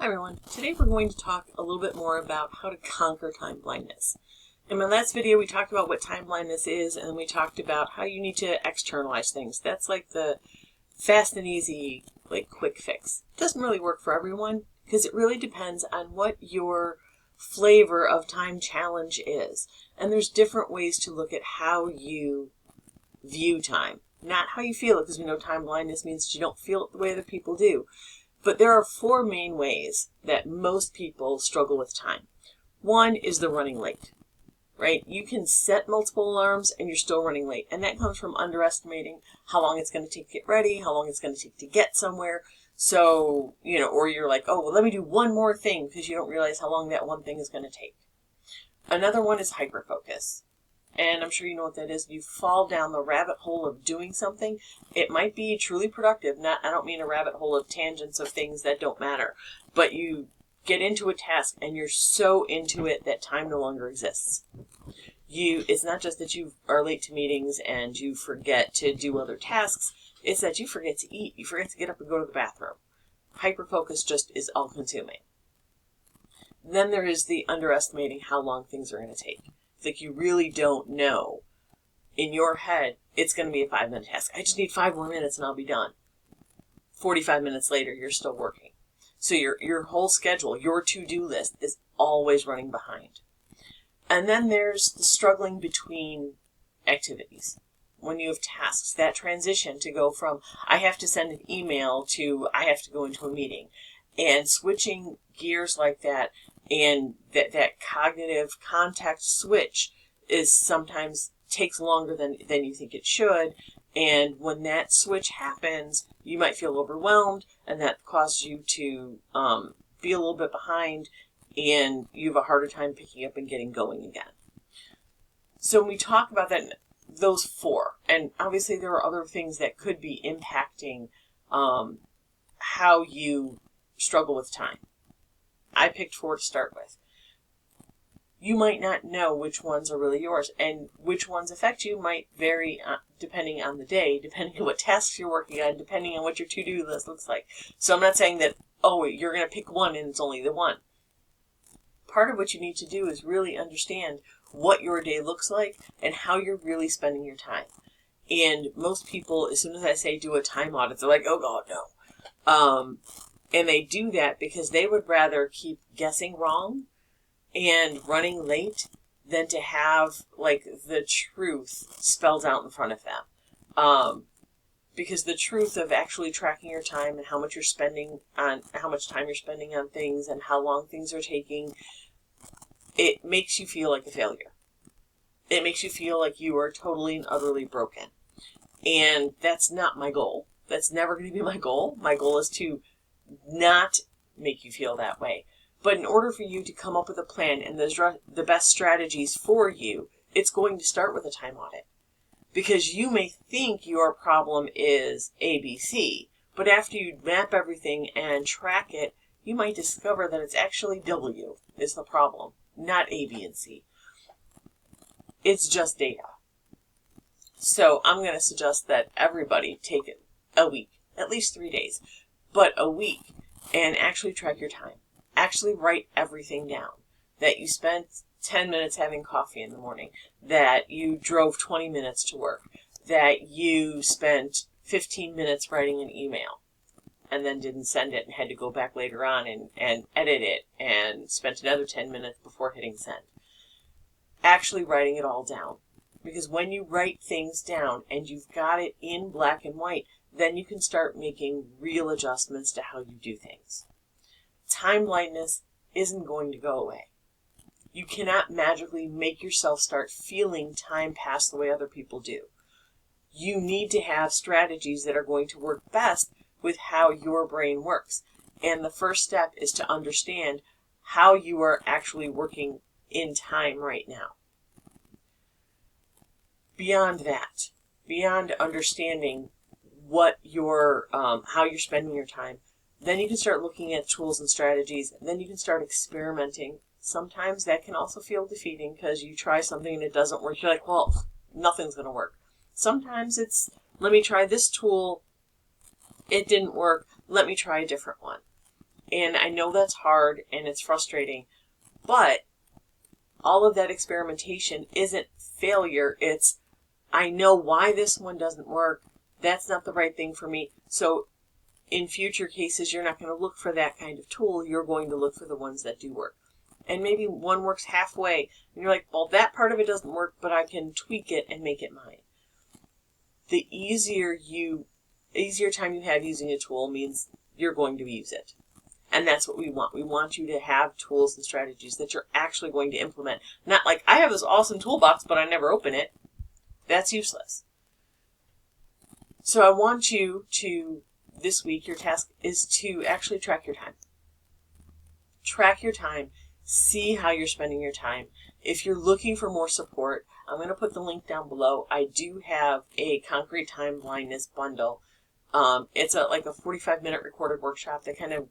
everyone. Today we're going to talk a little bit more about how to conquer time blindness. In my last video we talked about what time blindness is, and we talked about how you need to externalize things. That's like the fast and easy, quick fix. It doesn't really work for everyone because it really depends on what your flavor of time challenge is. And there's different ways to look at how you view time. Not how you feel it, because we know time blindness means that you don't feel it the way other people do. But there are four main ways that most people struggle with time. One is the running late, right? You can set multiple alarms and you're still running late. And that comes from underestimating how long it's going to take to get ready, how long it's going to take to get somewhere. So, or you're like, oh, well, let me do one more thing, because you don't realize how long that one thing is going to take. Another one is hyperfocus. And I'm sure you know what that is. You fall down the rabbit hole of doing something. It might be truly productive. I don't mean a rabbit hole of tangents of things that don't matter. But you get into a task and you're so into it that time no longer exists. It's not just that you are late to meetings and you forget to do other tasks. It's that you forget to eat. You forget to get up and go to the bathroom. Hyperfocus just is all-consuming. Then there is the underestimating how long things are going to take. It's like you really don't know. In your head, it's going to be a 5-minute task. I just need 5 more minutes and I'll be done. 45 minutes later, you're still working. So your whole schedule, your to-do list is always running behind. And then there's the struggling between activities. When you have tasks, that transition to go from I have to send an email to I have to go into a meeting. And switching gears like that, and that cognitive context switch is sometimes takes longer than you think it should. And when that switch happens, you might feel overwhelmed, and that causes you to be a little bit behind, and you have a harder time picking up and getting going again. So when we talk about that, those four, and obviously there are other things that could be impacting how you struggle with time. I picked 4 to start with. You might not know which ones are really yours, and which ones affect you might vary depending on the day, depending on what tasks you're working on, depending on what your to-do list looks like. So I'm not saying that, oh, you're going to pick one and it's only the one. Part of what you need to do is really understand what your day looks like and how you're really spending your time. And most people, as soon as I say do a time audit, they're like, oh, God, no. And they do that because they would rather keep guessing wrong and running late than to have the truth spelled out in front of them. Because the truth of actually tracking your time and how much time you're spending on things and how long things are taking, it makes you feel like a failure. It makes you feel like you are totally and utterly broken. And that's not my goal. That's never going to be my goal. My goal is to not make you feel that way. But in order for you to come up with a plan and the best strategies for you, it's going to start with a time audit. Because you may think your problem is ABC, but after you map everything and track it, you might discover that it's actually W is the problem, not A, B, and C. It's just data. So I'm going to suggest that everybody take a week, at least 3 days. But a week, and actually track your time. Actually write everything down. That you spent 10 minutes having coffee in the morning. That you drove 20 minutes to work. That you spent 15 minutes writing an email and then didn't send it and had to go back later on and edit it and spent another 10 minutes before hitting send. Actually writing it all down. Because when you write things down and you've got it in black and white, then you can start making real adjustments to how you do things. Time blindness isn't going to go away. You cannot magically make yourself start feeling time pass the way other people do. You need to have strategies that are going to work best with how your brain works. And the first step is to understand how you are actually working in time right now. Beyond that, beyond understanding what how you're spending your time, then you can start looking at tools and strategies, and then you can start experimenting. Sometimes that can also feel defeating because you try something and it doesn't work. You're like, well, nothing's going to work. Sometimes it's, let me try this tool. It didn't work. Let me try a different one. And I know that's hard and it's frustrating, but all of that experimentation isn't failure. It's, I know why this one doesn't work. That's not the right thing for me. So in future cases, you're not going to look for that kind of tool. You're going to look for the ones that do work. And maybe one works halfway, and you're like, well, that part of it doesn't work, but I can tweak it and make it mine. The easier time you have using a tool means you're going to use it. And that's what we want. We want you to have tools and strategies that you're actually going to implement. Not like, I have this awesome toolbox, but I never open it. That's useless. So I want you to, this week, your task is to actually track your time. Track your time. See how you're spending your time. If you're looking for more support, I'm going to put the link down below. I do have a Concrete Time Blindness bundle. It's like a 45-minute recorded workshop that kind of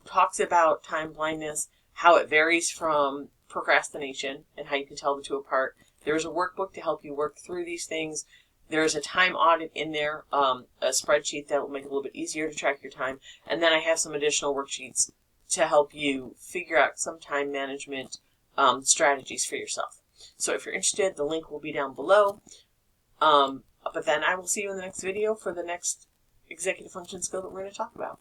talks about time blindness, how it varies from procrastination, and how you can tell the two apart. There's a workbook to help you work through these things. There's a time audit in there, a spreadsheet that will make it a little bit easier to track your time. And then I have some additional worksheets to help you figure out some time management strategies for yourself. So if you're interested, the link will be down below. But then I will see you in the next video for the next executive function skill that we're going to talk about.